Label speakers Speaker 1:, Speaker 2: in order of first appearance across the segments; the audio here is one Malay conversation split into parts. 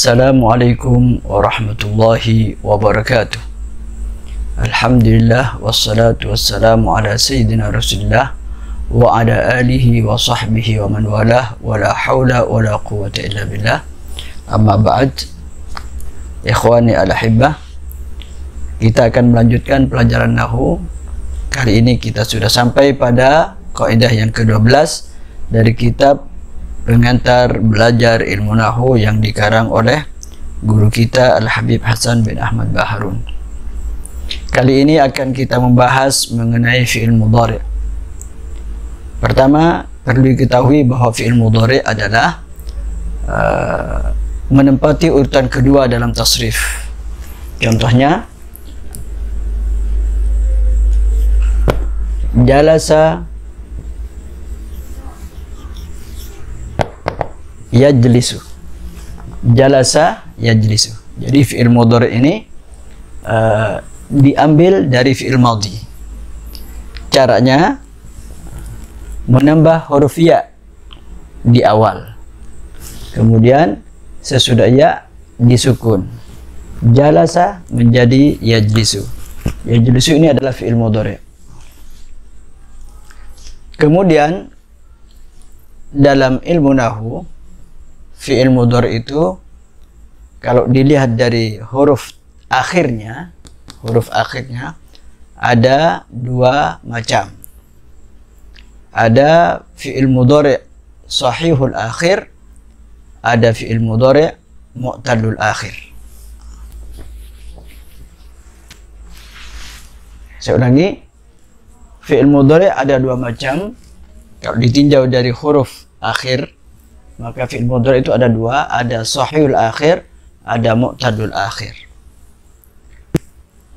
Speaker 1: Assalamualaikum warahmatullahi wabarakatuh. Alhamdulillah wassalatu wassalamu ala sayyidina Rasulillah wa ala alihi wa sahbihi wa man walah wa la hawla wa la quwwata illa billah. Amma ba'd. Ikhwani al-ahibbah, kita akan melanjutkan pelajaran nahwu. Kali ini kita sudah sampai pada kaidah yang ke-12 dari kitab Pengantar Belajar Ilmu Nahwu yang dikarang oleh guru kita Al-Habib Hasan bin Ahmad Baharun. Kali ini akan kita membahas mengenai fi'il mudhari'. Pertama, perlu diketahui bahwa fi'il mudhari' adalah menempati urutan kedua dalam tasrif. Contohnya, jalasa yajlisu. Jalasa yajlisu. Jadi fi'il mudhari' ini diambil dari fi'il madhi. Caranya menambah huruf ya di awal, kemudian sesudah ya disukun. Jalasa menjadi yajlisu. Yajlisu ini adalah fi'il mudhari'. Kemudian dalam ilmu nahwu, fi'il mudhari' itu kalau dilihat dari huruf akhirnya ada dua macam. Ada fi'il mudhari' sahihul akhir, ada fi'il mudhari' mu'tallul akhir. Saya ulangi, fi'il mudhari' ada dua macam. Kalau ditinjau dari huruf akhir, maka fi'il mudhari' itu ada dua, ada sahihul akhir, ada mu'tallul akhir.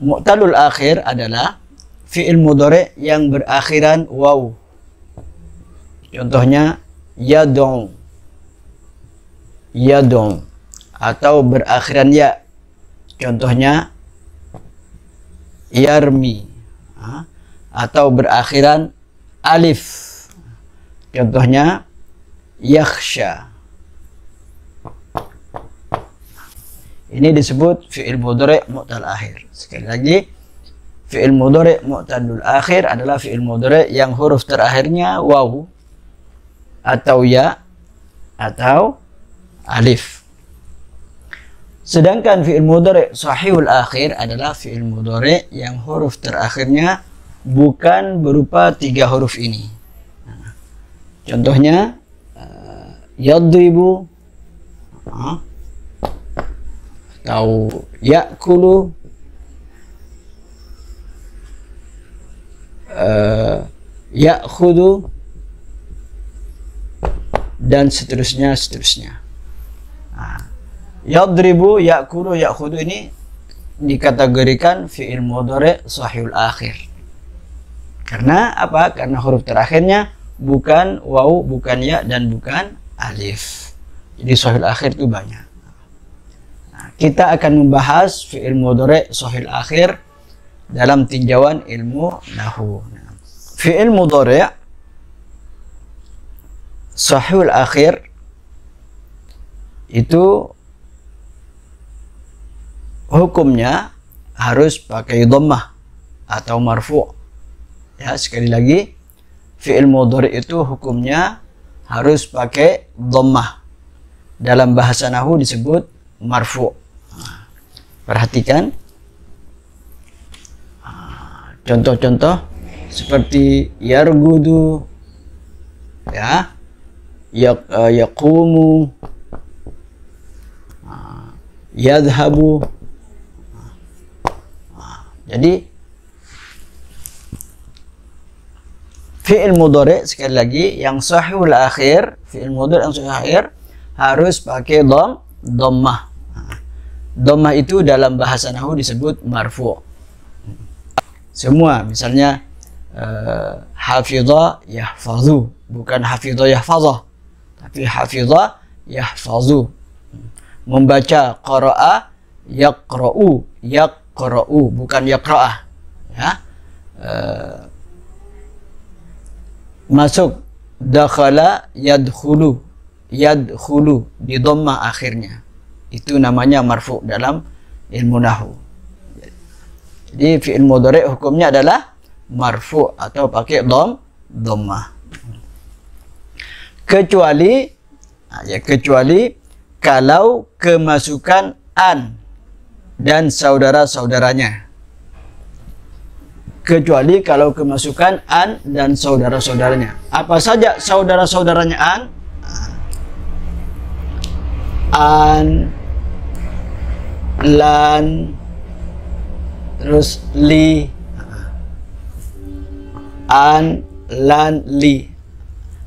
Speaker 1: Mu'tallul akhir adalah fi'il mudhari' yang berakhiran waw. Contohnya yad'u, yad'u, atau berakhiran ya. Contohnya yarmi, atau berakhiran alif. Contohnya yakhsha. Ini disebut fi'il mudhari' mu'tal akhir. Sekali lagi, fi'il mudhari' mu'tallul akhir adalah fi'il mudhari' yang huruf terakhirnya waw atau ya atau alif. Sedangkan fi'il mudhari' sahihul akhir adalah fi'il mudhari' yang huruf terakhirnya bukan berupa tiga huruf ini. Contohnya yadribu, atau ya'kulu, ya'khudu, dan seterusnya. Yadribu, ya'kulu, ya'khudu ini dikategorikan fi'il mudhari' sahihul akhir. Karena apa? Karena huruf terakhirnya bukan waw, bukan ya, dan bukan alif. Jadi sahihul akhir itu banyak. Kita akan membahas fi'il mudhari' sahihul akhir dalam tinjauan ilmu nahwu. Fi'il mudhari' sahihul akhir itu hukumnya harus pakai dhammah atau marfu'. Ya, sekali lagi, fi'il mudhari' itu hukumnya harus pakai dhammah. Dalam bahasa nahwu disebut marfu'. Perhatikan contoh-contoh seperti yargudu, ya, yaqumu, yadhabu. Jadi fi'il mudhari' sekali lagi yang sahihul akhir, fi'il mudhari' yang sahihul akhir harus pakai dhammah. Dhammah itu dalam bahasa nahwu disebut marfu'. Semua, misalnya hafidha yahfazu, bukan hafidha yahfazah, tapi hafidha yahfazu. Membaca qara'a yaqra'u, yaqra'u, bukan yaqra'ah. Ya. Masuk dakhala yadkhulu, yadkhulu, di dhammah akhirnya. Itu namanya marfu dalam ilmu nahwu. Jadi fi'il mudhari' hukumnya adalah marfu atau pakai dhammah. Kecuali kalau kemasukan an dan saudara-saudaranya. Kecuali kalau kemasukan an dan saudara-saudaranya. Apa saja saudara-saudaranya an? An, lan, terus li. An, lan, li.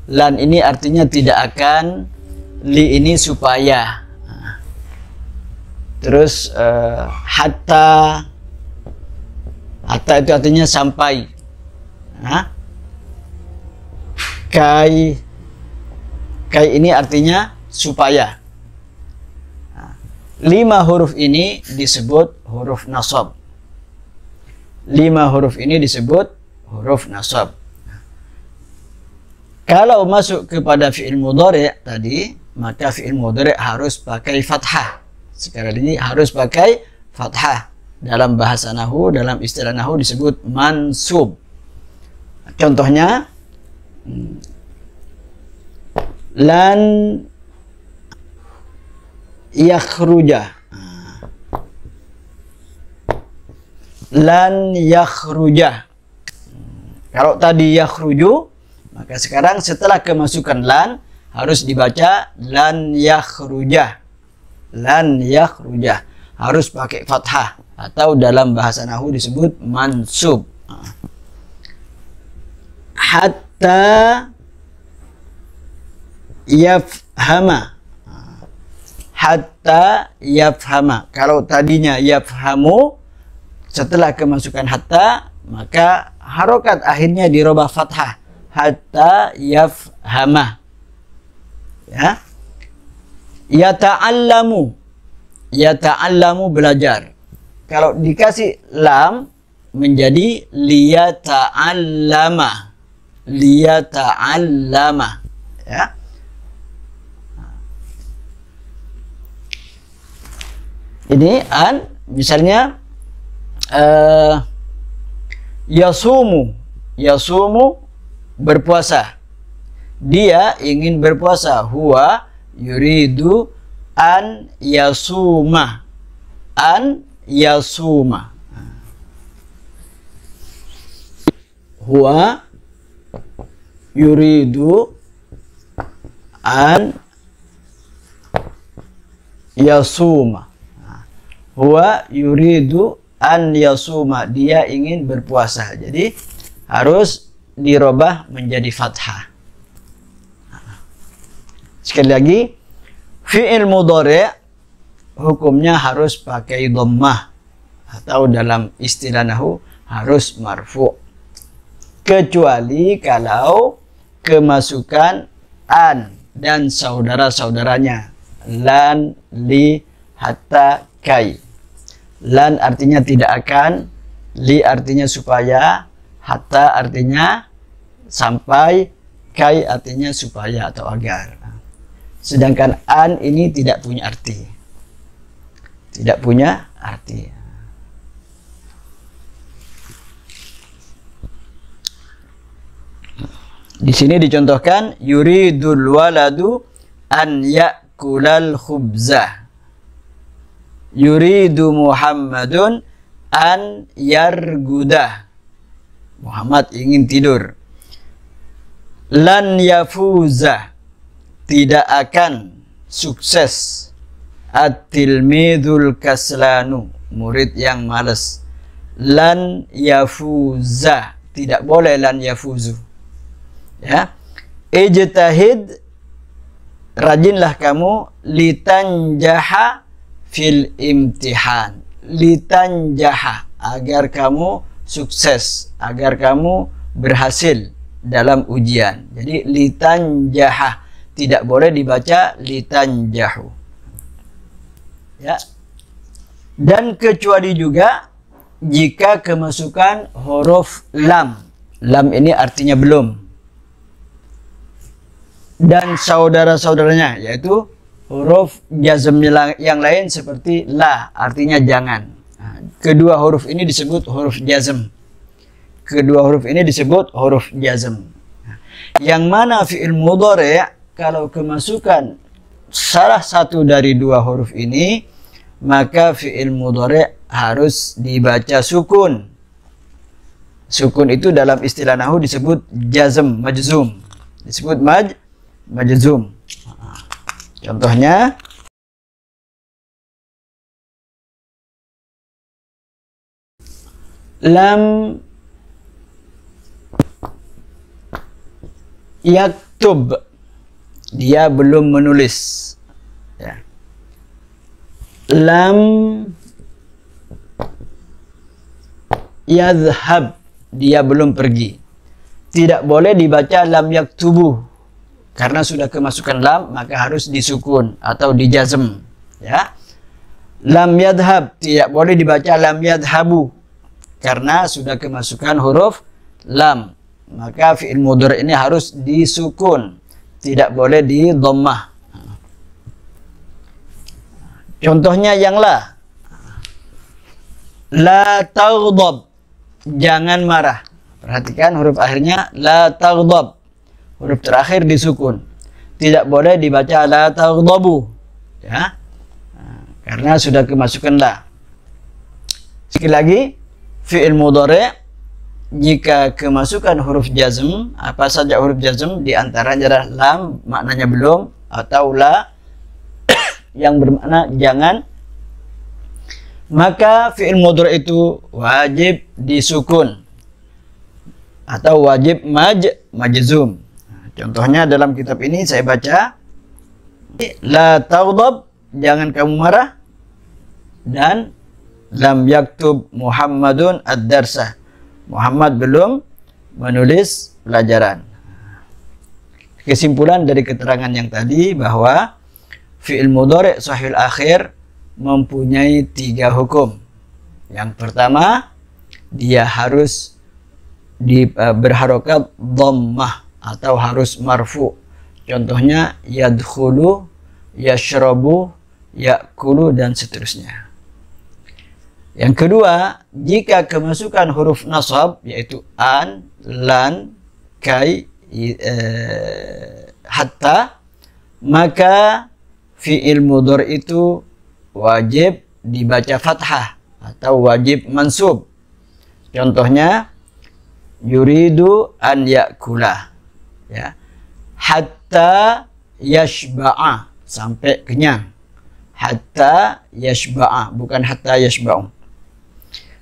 Speaker 1: Lan ini artinya tidak akan, li ini supaya. Terus hatta itu artinya sampai. Kai ini artinya supaya. 5 huruf ini disebut huruf nasab. 5 huruf ini disebut huruf nasab. Kalau masuk kepada fi'il mudhari' tadi, maka fi'il mudhari' harus pakai fathah. Sekarang ini harus pakai fathah. Dalam bahasa nahwu, dalam istilah nahwu disebut mansub. Contohnya, lan yakhruja. Lan yakhruja. Kalau tadi yakhruju, maka sekarang setelah kemasukan lan harus dibaca lan yakhruja. Lan yakhruja. Harus pakai fathah atau dalam bahasa nahwu disebut mansub. Hatta yafhama. Hatta yafhama. Kalau tadinya yafhamu, setelah kemasukan hatta, maka harokat akhirnya dirubah fathah. Hatta yafhama. Ya. Yata'allamu. Yata'allamu belajar. Kalau dikasih lam menjadi liyata'allama. Liyata'allama. Ya. Ini an, misalnya yasumu. Yasumu berpuasa. Dia ingin berpuasa. Huwa yuridu an yasuma. An yasuma. Huwa yuridu an yasuma. Huwa yuridu an yasuma. Dia ingin berpuasa. Jadi harus dirubah menjadi fathah. Sekali lagi, fi'il mudhari' hukumnya harus pakai dhammah atau dalam istilah nahwu harus marfu. Kecuali kalau kemasukan an dan saudara-saudaranya. Lan, li, hatta, kai. Lan artinya tidak akan, li artinya supaya, hatta artinya sampai, kai artinya supaya atau agar. Sedangkan an ini tidak punya arti. Tidak punya arti. Di sini dicontohkan yuridul waladu an ya'kulal khubzah. Yuridu Muhammadun an yargudah. Muhammad ingin tidur. Lan yafuza. Tidak akan sukses. At-tilmidul kaslanu. Murid yang malas. Lan yafuza. Tidak boleh lan yafuzu. Ya. Ijtahid. Rajinlah kamu. Litanjaha fil imtihan. Litanjaha. Agar kamu sukses. Agar kamu berhasil dalam ujian. Jadi litanjaha. Tidak boleh dibaca litanjahu. Ya. Dan kecuali juga jika kemasukan huruf lam. Lam ini artinya belum. Dan saudara-saudaranya yaitu huruf jazm yang lain seperti la, artinya jangan. Nah, kedua huruf ini disebut huruf jazm. Kedua huruf ini disebut huruf jazm. Yang mana fi'il mudhari' kalau kemasukan salah satu dari dua huruf ini, maka fi'il mudhari' harus dibaca sukun. Sukun itu dalam istilah nahwu disebut jazm, majzum. Disebut majzum. Contohnya lam yaktub, dia belum menulis, ya. Lam yadhhab, dia belum pergi. Tidak boleh dibaca lam yaktubu, karena sudah kemasukan lam maka harus disukun atau dijazm, ya. Lam yadhhab, tidak boleh dibaca lam yadhhabu, karena sudah kemasukan huruf lam, maka fi'il mudhari' ini harus disukun, tidak boleh di dhammah. Contohnya yang la taghdab, jangan marah. Perhatikan huruf akhirnya la taghdab, huruf terakhir disukun, tidak boleh dibaca la taghdabu, ya, karena sudah kemasukan la. Sekali lagi, fi'il mudhari' jika kemasukan huruf jazm, apa saja huruf jazm, di antaranya adalah lam, maknanya belum, atau la yang bermakna jangan, maka fi'il mudhari' itu wajib disukun atau wajib majzum. Contohnya dalam kitab ini saya baca la taghdab, jangan kamu marah, dan lam yaktub Muhammadun ad-darsa, Muhammad belum menulis pelajaran. Kesimpulan dari keterangan yang tadi bahwa fi'il mudhari' sahihul akhir mempunyai 3 hukum. Yang pertama, dia harus berharokat dhammah atau harus marfu. Contohnya yadkhulu, yashrabu, yakulu, dan seterusnya. Yang kedua, jika kemasukan huruf nasab yaitu an, lan, kai, hatta, maka fi'il mudhari' itu wajib dibaca fathah atau wajib mansub. Contohnya yuridu an yakula, ya, hatta yashba'a, sampai kenyang. Hatta yashba'a, bukan hatta yashba'u.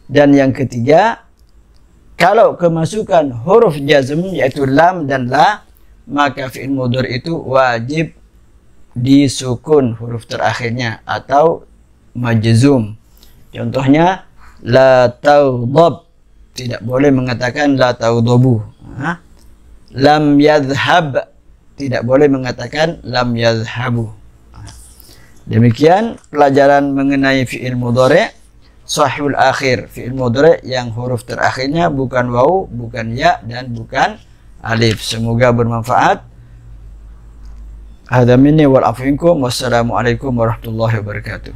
Speaker 1: Dan yang ketiga, kalau kemasukan huruf jazm yaitu lam dan la, maka fi'il mudhari' itu wajib disukun huruf terakhirnya atau majzum. Contohnya la taghdab, tidak boleh mengatakan la taghdabu. Lam yadhhab, tidak boleh mengatakan lam yadhhabu. Demikian pelajaran mengenai fi'il mudhari' sahihul akhir, fi'il mudhari' yang huruf terakhirnya bukan waw, bukan ya, dan bukan alif. Semoga bermanfaat. Hadza minni wal afu minkum. Wassalamualaikum warahmatullahi wabarakatuh.